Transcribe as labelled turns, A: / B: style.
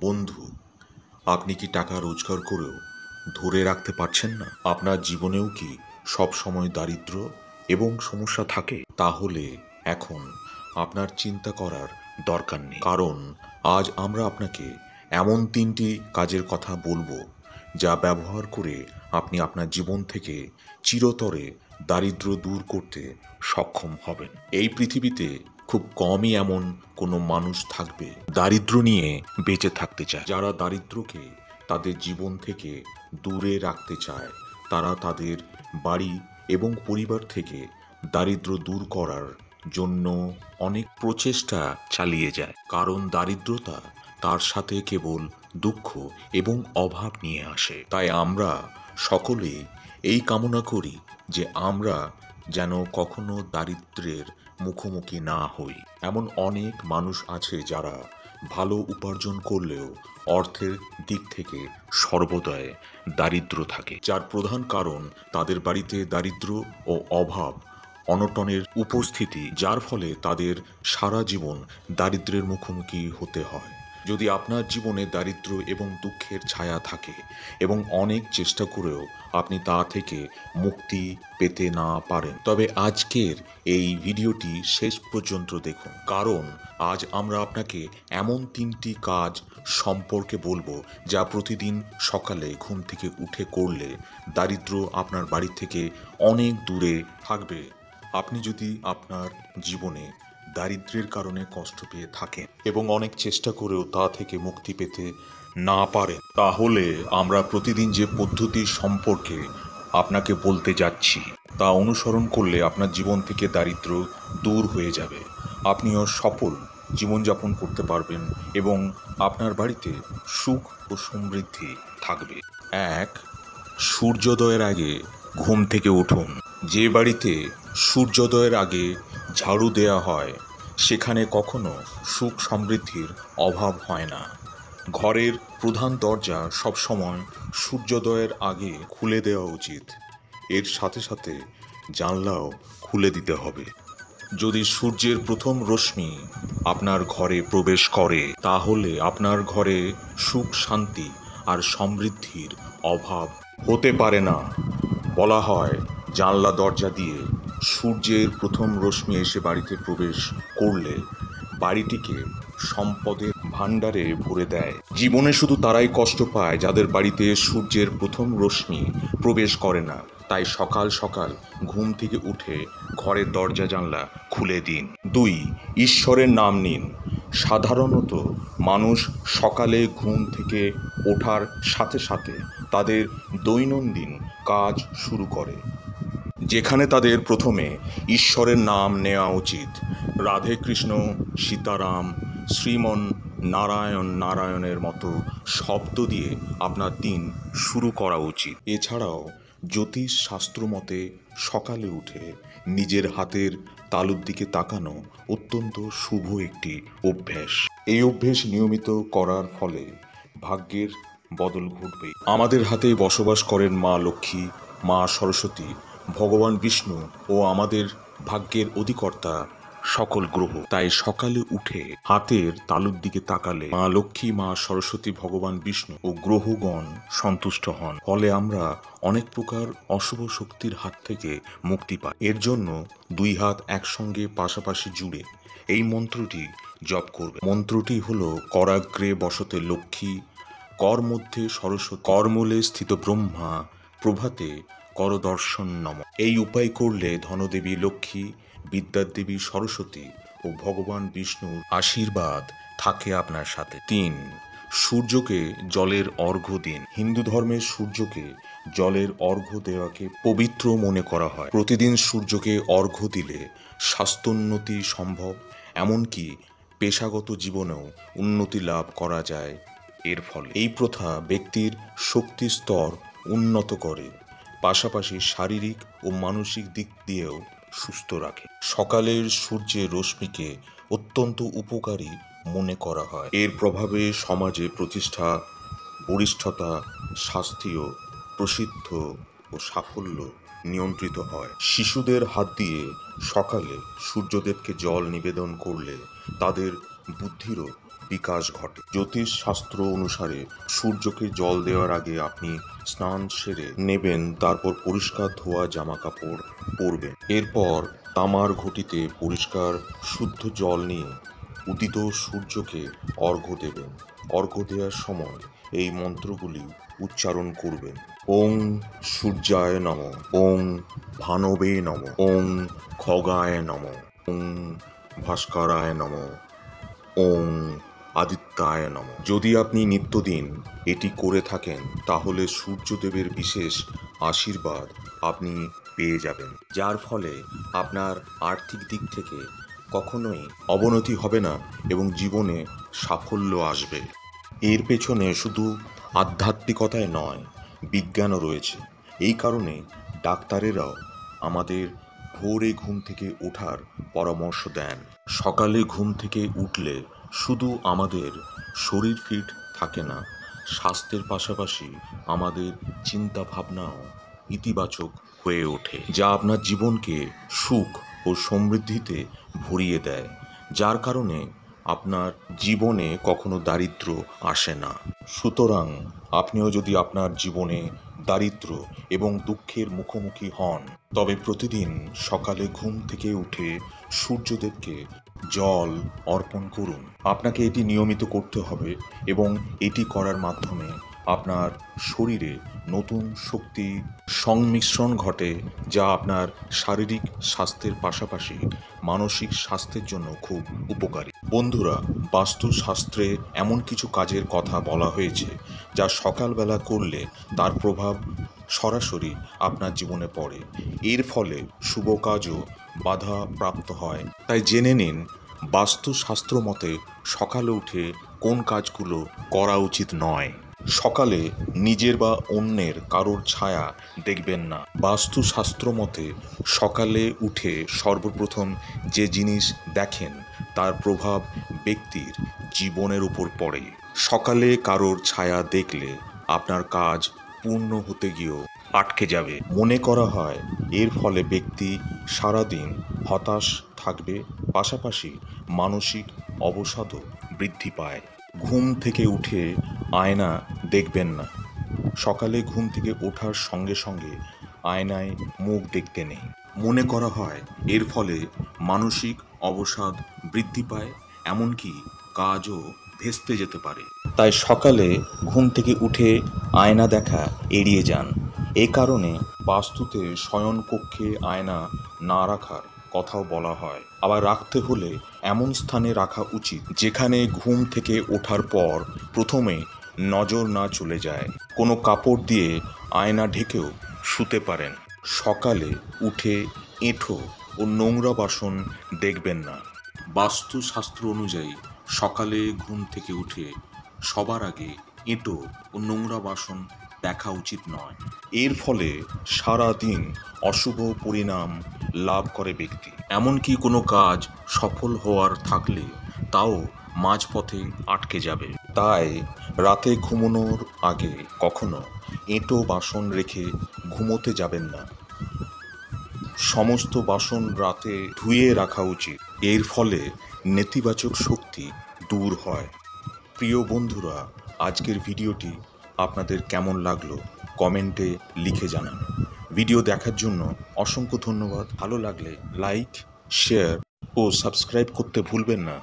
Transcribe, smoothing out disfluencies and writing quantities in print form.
A: বন্ধু, আপনি কি টাকা রোজগার করেও ধরে রাখতে পারছেন না? আপনার জীবনেও কি সব সময় দারিদ্র্য এবং সমস্যা থাকে? তাহলে এখন আপনার চিন্তা করার দরকার নেই, কারণ আজ আমরা আপনাকে এমন 3টি কাজের কথা বলবো যা ব্যবহার করে আপনি আপনার জীবন থেকে চিরতরে দারিদ্র্য দূর করতে সক্ষম হবেন। এই পৃথিবীতে খুব কমই এমন কোনো মানুষ থাকবে দারিদ্র্য নিয়ে বেঁচে থাকতে চায়। যারা দারিদ্র্যকে তাদের জীবন থেকে দূরে রাখতে চায়, তারা তাদের বাড়ি এবং পরিবার থেকে দারিদ্র্য দূর করার জন্য অনেক প্রচেষ্টা চালিয়ে যায়, কারণ দারিদ্রতা তার সাথে কেবল দুঃখ এবং অভাব নিয়ে আসে। তাই আমরা সকলেই এই কামনা করি যে আমরা যেন কখনো দারিদ্র্যের মুখোমুখি না হই। এমন অনেক মানুষ আছে যারা ভালো উপার্জন করলেও অর্থের দিক থেকে সর্বদাই দারিদ্র থাকে, যার প্রধান কারণ তাদের বাড়িতে দারিদ্র ও অভাব অনটনের উপস্থিতি, যার ফলে তাদের সারা জীবন দারিদ্র্যের মুখোমুখি হতে হয়। যদি আপনার জীবনে দারিদ্র্য এবং দুঃখের ছায়া থাকে এবং অনেক চেষ্টা করেও আপনি তা থেকে মুক্তি পেতে না পারেন, তবে আজকের এই ভিডিওটি শেষ পর্যন্ত দেখুন, কারণ আজ আমরা আপনাকে এমন 3টি কাজ সম্পর্কে বলবো যা প্রতিদিন সকালে ঘুম থেকে উঠে করলে দারিদ্র্য আপনার বাড়ি থেকে অনেক দূরে থাকবে। আপনি যদি আপনার জীবনে দারিদ্র্যের কারণে কষ্ট পেয়ে থাকেন এবং অনেক চেষ্টা করেও তা থেকে মুক্তি পেতে না পারেন, তাহলে আমরা প্রতিদিন যে পদ্ধতি সম্পর্কে আপনাকে বলতে যাচ্ছি তা অনুসরণ করলে আপনার জীবন থেকে দারিদ্র্য দূর হয়ে যাবে। আপনিও সফল জীবনযাপন করতে পারবেন এবং আপনার বাড়িতে সুখ ও সমৃদ্ধি থাকবে। 1. সূর্যোদয়ের আগে ঘুম থেকে উঠুন। যে বাড়িতে সূর্যোদয়ের আগে ঝাড়ু দেওয়া হয় সেখানে কখনো সুখ সমৃদ্ধির অভাব হয় না। ঘরের প্রধান দরজা সবসময় সূর্যোদয়ের আগে খুলে দেওয়া উচিত। এর সাথে সাথে জানলাও খুলে দিতে হবে। যদি সূর্যের প্রথম রশ্মি আপনার ঘরে প্রবেশ করে, তাহলে আপনার ঘরে সুখ শান্তি আর সমৃদ্ধির অভাব হতে পারে না। বলা হয়, জানলা দরজা দিয়ে সূর্যের প্রথম রশ্মি এসে বাড়িতে প্রবেশ করলে বাড়িটিকে সম্পদের ভাণ্ডারে ভরে দেয়। জীবনে শুধু তারাই কষ্ট পায় যাদের বাড়িতে সূর্যের প্রথম রশ্মি প্রবেশ করে না। তাই সকাল সকাল ঘুম থেকে উঠে ঘরের দরজা জানলা খুলে দিন। 2. ঈশ্বরের নাম নিন। সাধারণত মানুষ সকালে ঘুম থেকে ওঠার সাথে সাথে তাদের দৈনন্দিন কাজ শুরু করে, যেখানে তাদের প্রথমে ঈশ্বরের নাম নেওয়া উচিত। রাধে কৃষ্ণ, সীতারাম, শ্রীমন নারায়ণ নারায়ণের মতো শব্দ দিয়ে আপনার দিন শুরু করা উচিত। এছাড়াও জ্যোতিষ শাস্ত্র মতে সকালে উঠে নিজের হাতের তালুর দিকে তাকানো অত্যন্ত শুভ একটি অভ্যাস। এই অভ্যাস নিয়মিত করার ফলে ভাগ্যের বদল ঘটবে। আমাদের হাতে বসবাস করেন মা লক্ষ্মী, মা সরস্বতী, ভগবান বিষ্ণু ও আমাদের ভাগ্যের অধিকর্তা সকল গ্রহ। তাই সকালে উঠে হাতের তালুর দিকে তাকালে মা লক্ষ্মী, মা সরস্বতী, ভগবান বিষ্ণু ও গ্রহগণ সন্তুষ্ট হন। ফলে আমরা অনেক প্রকার অশুভ শক্তির হাত থেকে মুক্তি পাই। এর জন্য 2 হাত একসঙ্গে পাশাপাশি জুড়ে এই মন্ত্রটি জপ করবে। মন্ত্রটি হলো, করাগ্রে বসতে লক্ষ্মী, কর মধ্যে সরস্বতী, করমূলে স্থিত ব্রহ্মা, প্রভাতে করদর্শন নম। এই উপায় করলে ধনদেবী লক্ষ্মী, বিদ্যার দেবী সরস্বতী ও ভগবান বিষ্ণুর আশীর্বাদ থাকে আপনার সাথে। 3. সূর্যকে জলের অর্ঘ্য দিন। হিন্দু ধর্মে সূর্যকে জলের অর্ঘ্য দেওয়াকে পবিত্র মনে করা হয়। প্রতিদিন সূর্যকে অর্ঘ্য দিলে স্বাস্থ্যোন্নতি সম্ভব, এমনকি পেশাগত জীবনেও উন্নতি লাভ করা যায় এর ফলে। এই প্রথা ব্যক্তির শক্তি স্তর উন্নত করে, পাশাপাশি শারীরিক ও মানসিক দিক দিয়েও সুস্থ রাখে। সকালের সূর্যের রশ্মিকে অত্যন্ত উপকারী মনে করা হয়। এর প্রভাবে সমাজে প্রতিষ্ঠা, বরিষ্ঠতা, স্বাস্থ্য, প্রসিদ্ধ ও সাফল্য নিয়ন্ত্রিত হয়। শিশুদের হাত দিয়ে সকালে সূর্যদেবকে জল নিবেদন করলে তাদের বুদ্ধিরও বিকাশ ঘটে। জ্যোতিষ শাস্ত্র অনুসারে সূর্যকে জল দেওয়ার আগে আপনি স্নান সেরে নেবেন, তারপর পরিষ্কার ধোয়া জামা কাপড় পরবেন। এরপর তামার ঘটিতে পরিষ্কার শুদ্ধ জল নিয়ে উদিত সূর্যকে অর্ঘ্য দেবেন। অর্ঘ্য দেওয়ার সময় এই মন্ত্রগুলি উচ্চারণ করবেন। ওং সূর্যায় নমঃ, ওং ভানবে নমঃ, ওং খগায় নমঃ, ওং ভাস্করায় নমঃ, ওং আদিত্যায় নমঃ। যদি আপনি নিত্যদিন এটি করে থাকেন তাহলে সূর্যদেবের বিশেষ আশীর্বাদ আপনি পেয়ে যাবেন, যার ফলে আপনার আর্থিক দিক থেকে কখনোই অবনতি হবে না এবং জীবনে সাফল্য আসবে। এর পেছনে শুধু আধ্যাত্মিকতায় নয়, বিজ্ঞানও রয়েছে। এই কারণে ডাক্তারেরাও আমাদের ভোরে ঘুম থেকে ওঠার পরামর্শ দেন। সকালে ঘুম থেকে উঠলে শুধু আমাদের শরীর ফিট থাকে না, স্বাস্থ্যের পাশাপাশি আমাদের চিন্তা ভাবনাও ইতিবাচক হয়ে ওঠে, যা আপনার জীবনকে সুখ ও সমৃদ্ধিতে ভরিয়ে দেয়, যার কারণে আপনার জীবনে কখনো দারিদ্র্য আসে না। সুতরাং আপনিও যদি আপনার জীবনে দারিদ্র্য এবং দুঃখের মুখোমুখি হন, তবে প্রতিদিন সকালে ঘুম থেকে উঠে সূর্যদেবকে জল অর্পণ করুন। আপনাকে এটি নিয়মিত করতে হবে এবং এটি করার মাধ্যমে আপনার শরীরে নতুন শক্তি সংমিশ্রণ ঘটে, যা আপনার শারীরিক স্বাস্থ্যের পাশাপাশি মানসিক স্বাস্থ্যের জন্য খুব উপকারী। বন্ধুরা, বাস্তুশাস্ত্রে এমন কিছু কাজের কথা বলা হয়েছে যা সকালবেলা করলে তার প্রভাব সরাসরি আপনার জীবনে পড়ে। এর ফলে শুভ কাজও বাধা প্রাপ্ত হয়। তাই জেনে নিন বাস্তুশাস্ত্র মতে সকালে উঠে কোন কাজগুলো করা উচিত নয়। সকালে নিজের বা অন্যের কারোর ছায়া দেখবেন না। বাস্তুশাস্ত্র মতে সকালে উঠে সর্বপ্রথম যে জিনিস দেখেন তার প্রভাব ব্যক্তির জীবনের উপর পড়ে। সকালে কারোর ছায়া দেখলে আপনার কাজ পূর্ণ হতে গিয়েও আটকে যাবে। মনে করা হয় এর ফলে ব্যক্তি সারাদিন হতাশ থাকবে, পাশাপাশি মানসিক অবসাদও বৃদ্ধি পায়। ঘুম থেকে উঠে আয়না দেখবেন না। সকালে ঘুম থেকে ওঠার সঙ্গে সঙ্গে আয়নায় মুখ দেখতে নেই। মনে করা হয় এর ফলে মানসিক অবসাদ বৃদ্ধি পায়, এমনকি কাজও ভেস্তে যেতে পারে। তাই সকালে ঘুম থেকে উঠে আয়না দেখা এড়িয়ে যান। এ কারণে বাস্তুতে শয়নকক্ষে আয়না না রাখার কথাও বলা হয়। আবার রাখতে হলে এমন স্থানে রাখা উচিত যেখানে ঘুম থেকে ওঠার পর প্রথমে নজর না চলে যায়। কোনো কাপড় দিয়ে আয়না ঢেকেও শুতে পারেন। সকালে উঠে এঁঠো ও নোংরা বাসন দেখবেন না। বাস্তুশাস্ত্র অনুযায়ী সকালে ঘুম থেকে উঠে সবার আগে এঁটো ও নোংরা বাসন দেখা উচিত নয়। এর ফলে সারা দিন অশুভ পরিণাম লাভ করে ব্যক্তি। এমনকি কোনো কাজ সফল হওয়ার থাকলে তাও মাঝপথে আটকে যাবে। তাই রাতে ঘুমানোর আগে কখনো এঁটো বাসন রেখে ঘুমোতে যাবেন না। সমস্ত বাসন রাতে ধুয়ে রাখা উচিত। এর ফলে নেতিবাচক শক্তি দূর হয়। প্রিয় বন্ধুরা, আজকের ভিডিওটি আপনাদের কেমন লাগলো কমেন্টে লিখে জানান। ভিডিও দেখার জন্য অসংখ্য ধন্যবাদ। ভালো লাগলে লাইক, শেয়ার ও সাবস্ক্রাইব করতে ভুলবেন না।